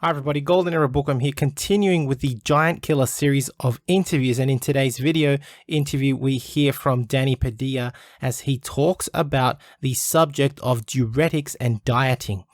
Hi everybody, Golden Era Bookworm here, continuing with the Giant Killer series of interviews. And in today's video interview, we hear from Danny Padilla as he talks about the subject of diuretics and dieting.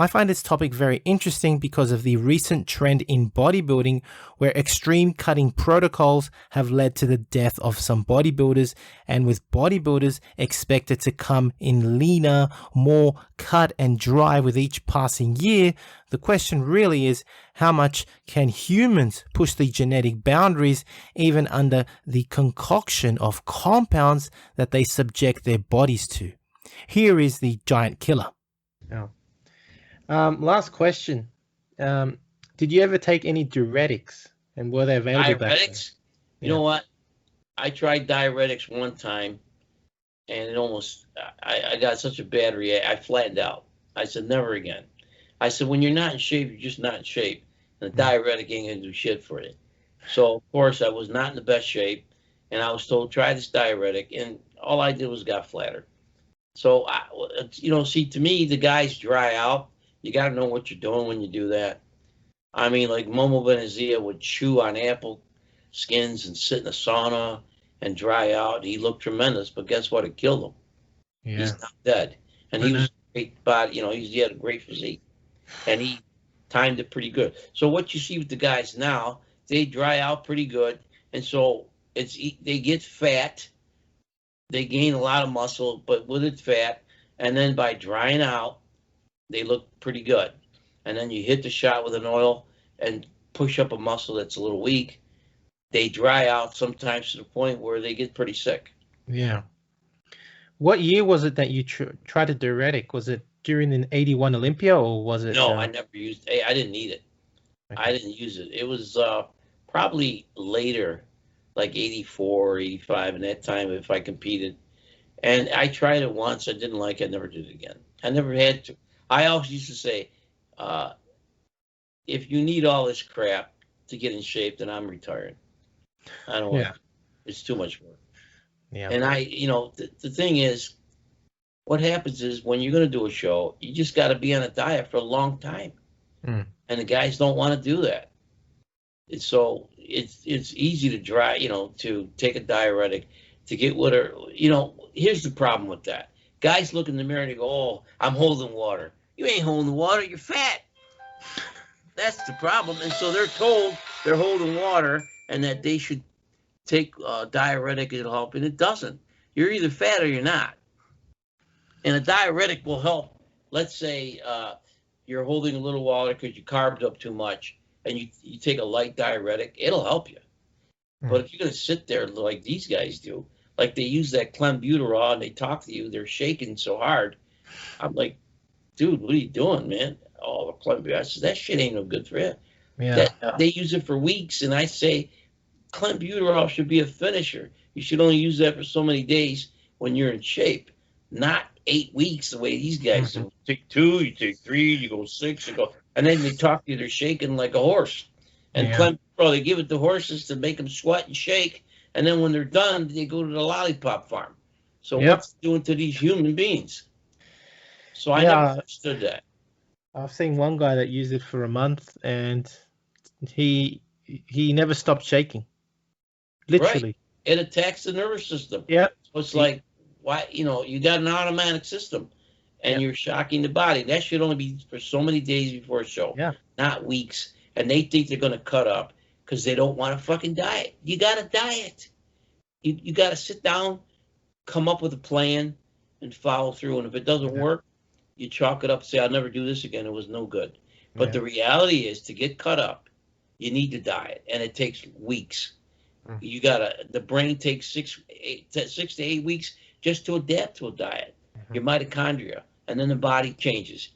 I find this topic very interesting because of the recent trend in bodybuilding where extreme cutting protocols have led to the death of some bodybuilders, and with bodybuilders expected to come in leaner, more cut and dry with each passing year, the question really is, how much can humans push the genetic boundaries even under the concoction of compounds that they subject their bodies to? Here is the Giant Killer. Oh. Last question. Did you ever take any diuretics, and were they available back then? Diuretics? You know what? I tried diuretics one time, and it almost, I got such a bad reaction. I flattened out. I said, never again. I said, when you're not in shape, you're just not in shape. And the diuretic ain't going to do shit for you. So, of course, I was not in the best shape, and I was told, try this diuretic, and all I did was got flatter. So, see, to me, the guys dry out. You got to know what you're doing when you do that. I mean, like Momo Benazia would chew on apple skins and sit in a sauna and dry out. He looked tremendous, but guess what? It killed him. Yeah. He's not dead. And he was a great body, he had a great physique. And he timed it pretty good. So what you see with the guys now, they dry out pretty good. And so they get fat. They gain a lot of muscle, but with it fat. And then by drying out, they look pretty good. And then you hit the shot with an oil and push up a muscle that's a little weak. They dry out sometimes to the point where they get pretty sick. Yeah. What year was it that you tried a diuretic? Was it during the 81 Olympia, or was it? No, I never used it. I didn't need it. Okay. I didn't use it. It was probably later, like 84 or 85, in that time if I competed. And I tried it once. I didn't like it. I never did it again. I never had to. I always used to say, if you need all this crap to get in shape, then I'm retired. I don't want it. It's too much work. Yeah. And the thing is, what happens is when you're going to do a show, you just got to be on a diet for a long time. And the guys don't want to do that. And so it's easy to to take a diuretic to get whatever, here's the problem with that. Guys look in the mirror and they go, oh, I'm holding water. You ain't holding water, you're fat. That's the problem. And so they're told they're holding water and that they should take diuretic, it'll help, and it doesn't. You're either fat or you're not. And a diuretic will help. Let's say you're holding a little water because you carved up too much, and you take a light diuretic, it'll help you. But if you're going to sit there like these guys do, like they use that clenbuterol and they talk to you, they're shaking so hard. I'm like, dude, what are you doing, man? Oh, the clenbuterol. I said, that shit ain't no good for you. Yeah. They use it for weeks, and I say, clenbuterol should be a finisher. You should only use that for so many days when you're in shape, not 8 weeks the way these guys do. You take 2, you take 3, you go 6, you go, and then they talk to you, they're shaking like a horse. And clenbuterol, they give it to horses to make them sweat and shake. And then when they're done, they go to the lollipop farm. So what's it doing to these human beings? So I never understood that. I've seen one guy that used it for a month, and he never stopped shaking. Literally. Right. It attacks the nervous system. Yeah. So it's like, why? You got an automatic system, and you're shocking the body. That should only be for so many days before a show, not weeks. And they think they're going to cut up because they don't want to fucking diet. You got to diet. You got to sit down, come up with a plan, and follow through. And if it doesn't work, you chalk it up and say, I'll never do this again. It was no good. But the reality is, to get cut up, you need to diet, and it takes weeks. You the brain takes 6 to 8 weeks just to adapt to a diet. Your mitochondria, and then the body changes.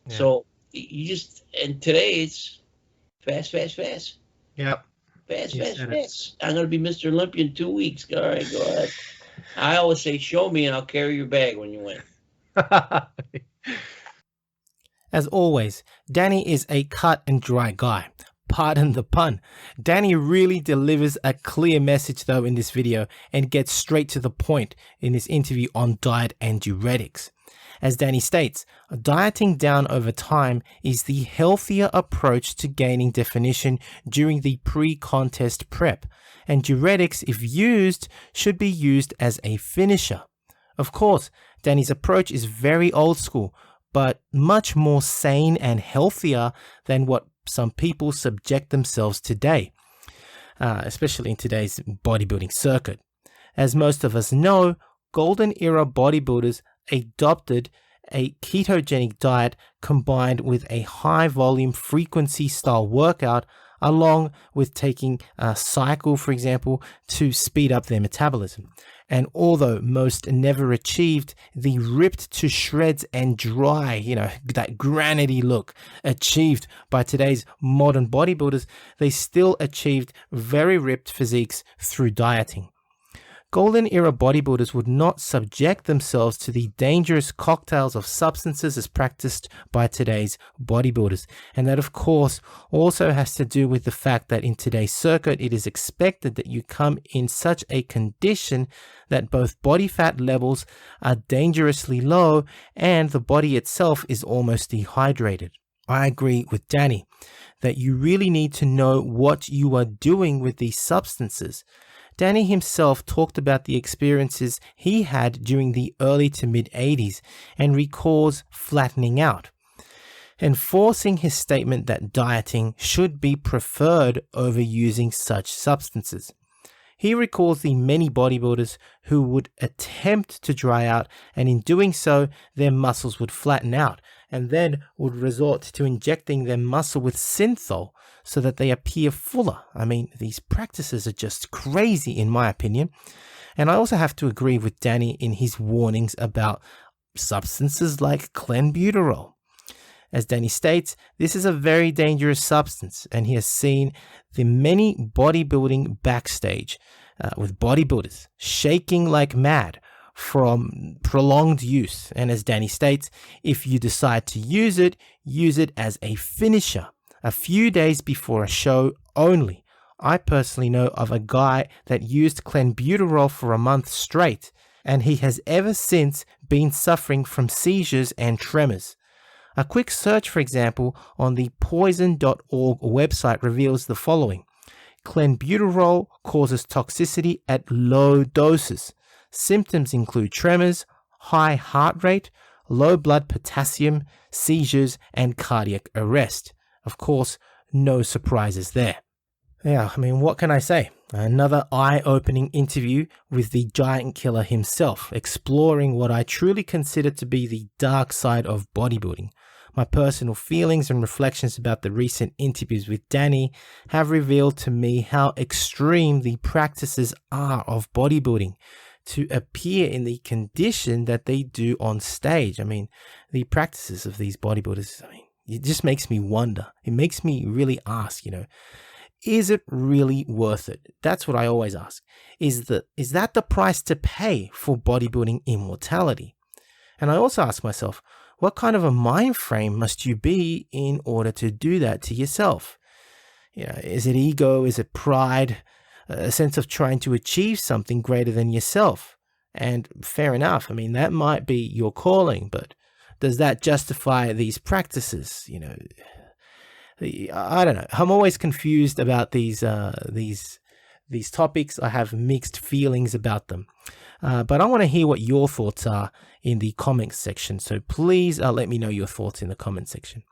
So and today it's fast. Yep. Fast. I'm going to be Mr. Olympia in 2 weeks. All right, go ahead. I always say, show me and I'll carry your bag when you win. As always, Danny is a cut and dry guy. Pardon the pun. Danny really delivers a clear message though in this video and gets straight to the point in this interview on diet and diuretics. As Danny states, dieting down over time is the healthier approach to gaining definition during the pre-contest prep, and diuretics, if used, should be used as a finisher. Of course, Danny's approach is very old school, but much more sane and healthier than what some people subject themselves today, especially in today's bodybuilding circuit. As most of us know, golden era bodybuilders adopted a ketogenic diet combined with a high volume frequency style workout, along with taking a cycle, for example, to speed up their metabolism. And although most never achieved the ripped to shreds and dry, that granity look achieved by today's modern bodybuilders, they still achieved very ripped physiques through dieting. Golden era bodybuilders would not subject themselves to the dangerous cocktails of substances as practiced by today's bodybuilders. And that, of course, also has to do with the fact that in today's circuit, it is expected that you come in such a condition that both body fat levels are dangerously low and the body itself is almost dehydrated. I agree with Danny that you really need to know what you are doing with these substances. Danny himself talked about the experiences he had during the early to mid 80s and recalls flattening out, enforcing his statement that dieting should be preferred over using such substances. He recalls the many bodybuilders who would attempt to dry out, and in doing so, their muscles would flatten out, and then would resort to injecting their muscle with synthol so that they appear fuller. I mean, these practices are just crazy in my opinion. And I also have to agree with Danny in his warnings about substances like clenbuterol. As Danny states, this is a very dangerous substance, and he has seen the many bodybuilding backstage with bodybuilders shaking like mad from prolonged use. And as Danny states, if you decide to use it as a finisher, a few days before a show only. I personally know of a guy that used clenbuterol for a month straight, and he has ever since been suffering from seizures and tremors. A quick search, for example, on the poison.org website reveals the following. Clenbuterol causes toxicity at low doses. Symptoms include tremors, high heart rate, low blood potassium, seizures, and cardiac arrest. Of course, no surprises there. Yeah, I mean, what can I say? Another eye-opening interview with the giant killer himself, exploring what I truly consider to be the dark side of bodybuilding. My personal feelings and reflections about the recent interviews with Danny have revealed to me how extreme the practices are of bodybuilding to appear in the condition that they do on stage. I mean, the practices of these bodybuilders, it just makes me wonder. It makes me really ask, is it really worth it? That's what I always ask. Is that the price to pay for bodybuilding immortality? And I also ask myself, what kind of a mind frame must you be in order to do that to yourself? Is it ego? Is it pride? A sense of trying to achieve something greater than yourself? And fair enough. That might be your calling, but does that justify these practices? I don't know. I'm always confused about these topics. I have mixed feelings about them. But I want to hear what your thoughts are in the comments section. So please let me know your thoughts in the comment section.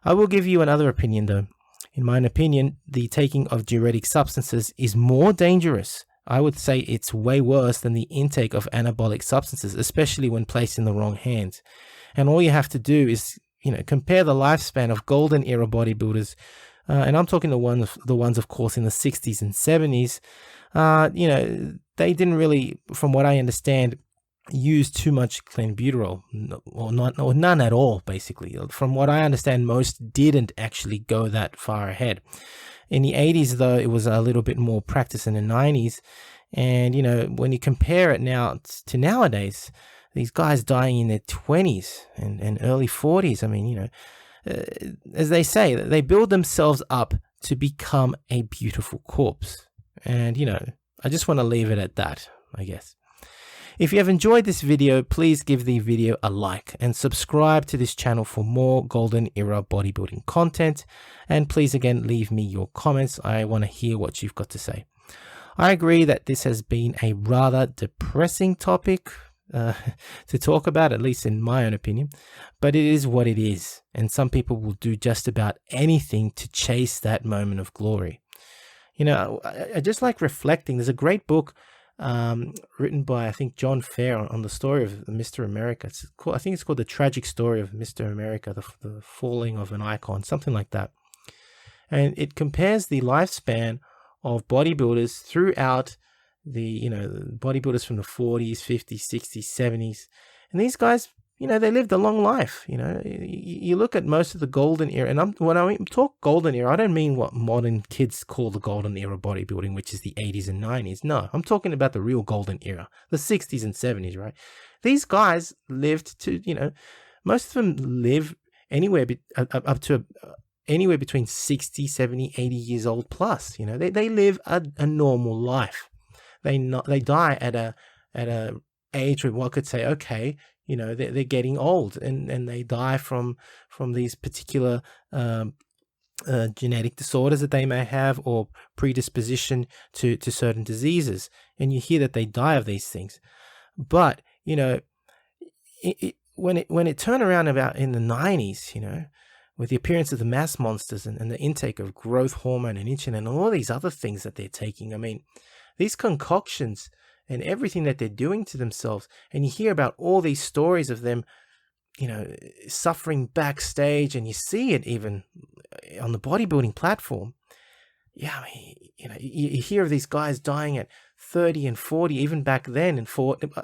I will give you another opinion though. In my opinion, the taking of diuretic substances is more dangerous. I would say it's way worse than the intake of anabolic substances, especially when placed in the wrong hands. And all you have to do is, compare the lifespan of golden era bodybuilders, and I'm talking the ones, of course, in the 60s and 70s. They didn't really, from what I understand, use too much clenbuterol, or none at all, basically. From what I understand, most didn't actually go that far ahead. In the 80s, though, it was a little bit more practice in the 90s. And, when you compare it now to nowadays, these guys dying in their 20s and early 40s, as they say, they build themselves up to become a beautiful corpse. And, I just want to leave it at that, I guess. If you have enjoyed this video, please give the video a like and subscribe to this channel for more golden era bodybuilding content. And please again, leave me your comments. I want to hear what you've got to say. I agree that this has been a rather depressing topic to talk about, at least in my own opinion, but it is what it is. And some people will do just about anything to chase that moment of glory. You know, I just like reflecting. There's a great book written by, I think, John Fair on the story of Mr. America. I think it's called The Tragic Story of Mr. America, the falling of an icon, something like that. And it compares the lifespan of bodybuilders throughout the bodybuilders from the 40s, 50s, 60s, 70s. And these guys, they lived a long life. You look at most of the golden era, and when I talk golden era, I don't mean what modern kids call the golden era bodybuilding, which is the 80s and 90s. No, I'm talking about the real golden era, the 60s and 70s, right? These guys lived to, most of them live anywhere up to anywhere between 60, 70, 80 years old plus. They live a normal life. They die at a age where one could say, okay, they're getting old, and they die from these particular genetic disorders that they may have, or predisposition to certain diseases. And you hear that they die of these things. But, when it turned around about in the 90s, with the appearance of the mass monsters and the intake of growth hormone and insulin and all these other things that they're taking, I mean, these concoctions and everything that they're doing to themselves, and you hear about all these stories of them, suffering backstage, and you see it even on the bodybuilding platform. Yeah, I mean, you hear of these guys dying at 30 and 40, even back then. And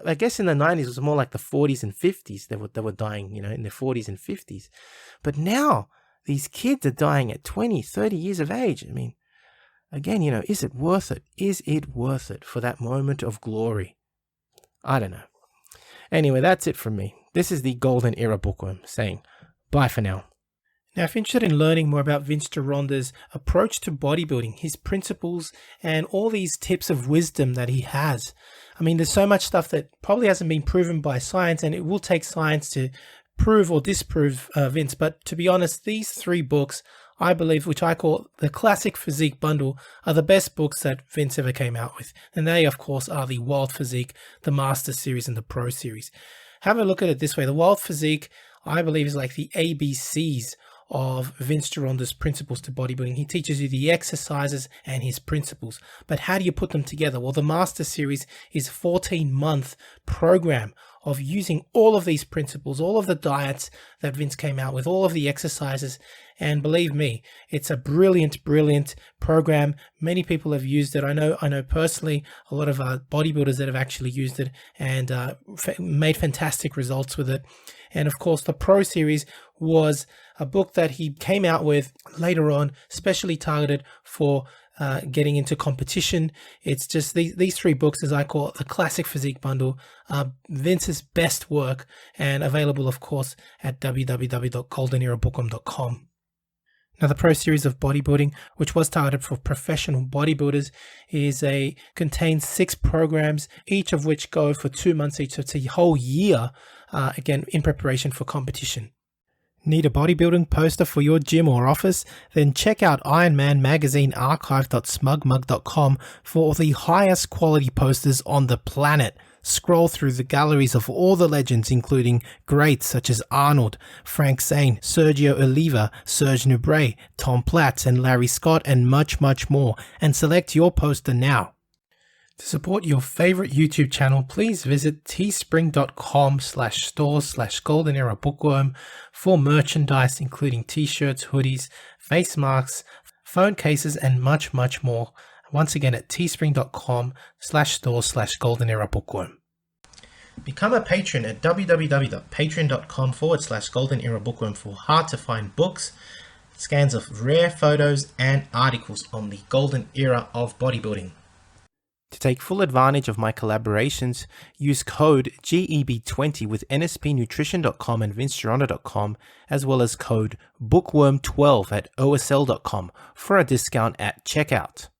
I guess in the 90s, it was more like the 40s and 50s. They were dying, in their 40s and 50s. But now these kids are dying at 20, 30 years of age. I mean, again, is it worth it? Is it worth it for that moment of glory? I don't know. Anyway, that's it from me. This is the Golden Era Bookworm saying bye for now. Now, if you're interested in learning more about Vince Gironda's approach to bodybuilding, his principles, and all these tips of wisdom that he has, I mean, there's so much stuff that probably hasn't been proven by science, and it will take science to prove or disprove Vince. But to be honest, these 3 books, I believe, which I call the Classic Physique Bundle, are the best books that Vince ever came out with. And they, of course, are the Wild Physique, the Master Series, and the Pro Series. Have a look at it this way. The Wild Physique, I believe, is like the ABCs of Vince Gironda's principles to bodybuilding. He teaches you the exercises and his principles. But how do you put them together? Well, the Master Series is a 14-month program of using all of these principles, all of the diets that Vince came out with, all of the exercises. And believe me, it's a brilliant, brilliant program. Many people have used it. I know personally a lot of bodybuilders that have actually used it and made fantastic results with it. And of course, the Pro Series was a book that he came out with later on, specially targeted for getting into competition. It's just these 3 books, as I call it, the Classic Physique Bundle, Vince's best work, and available, of course, at www.goldenerabookworm.com. Now, the Pro Series of Bodybuilding, which was targeted for professional bodybuilders, contains 6 programs, each of which go for 2 months each. So it's a whole year, again, in preparation for competition. Need a bodybuilding poster for your gym or office? Then check out Ironman Magazine archive.smugmug.com for the highest quality posters on the planet. Scroll through the galleries of all the legends, including greats such as Arnold, Frank Zane, Sergio Oliva, Serge Nubret, Tom Platz, and Larry Scott, and much, much more, and select your poster now. To support your favorite YouTube channel, please visit teespring.com/store/Golden Era Bookworm for merchandise, including t-shirts, hoodies, face masks, phone cases, and much, much more. Once again, at teespring.com/store/Golden Era Bookworm. Become a patron at www.patreon.com/Golden Era Bookworm for hard to find books, scans of rare photos, and articles on the Golden Era of bodybuilding. To take full advantage of my collaborations, use code GEB20 with NSPnutrition.com and VinceGironda.com, as well as code BOOKWORM12 at OSL.com for a discount at checkout.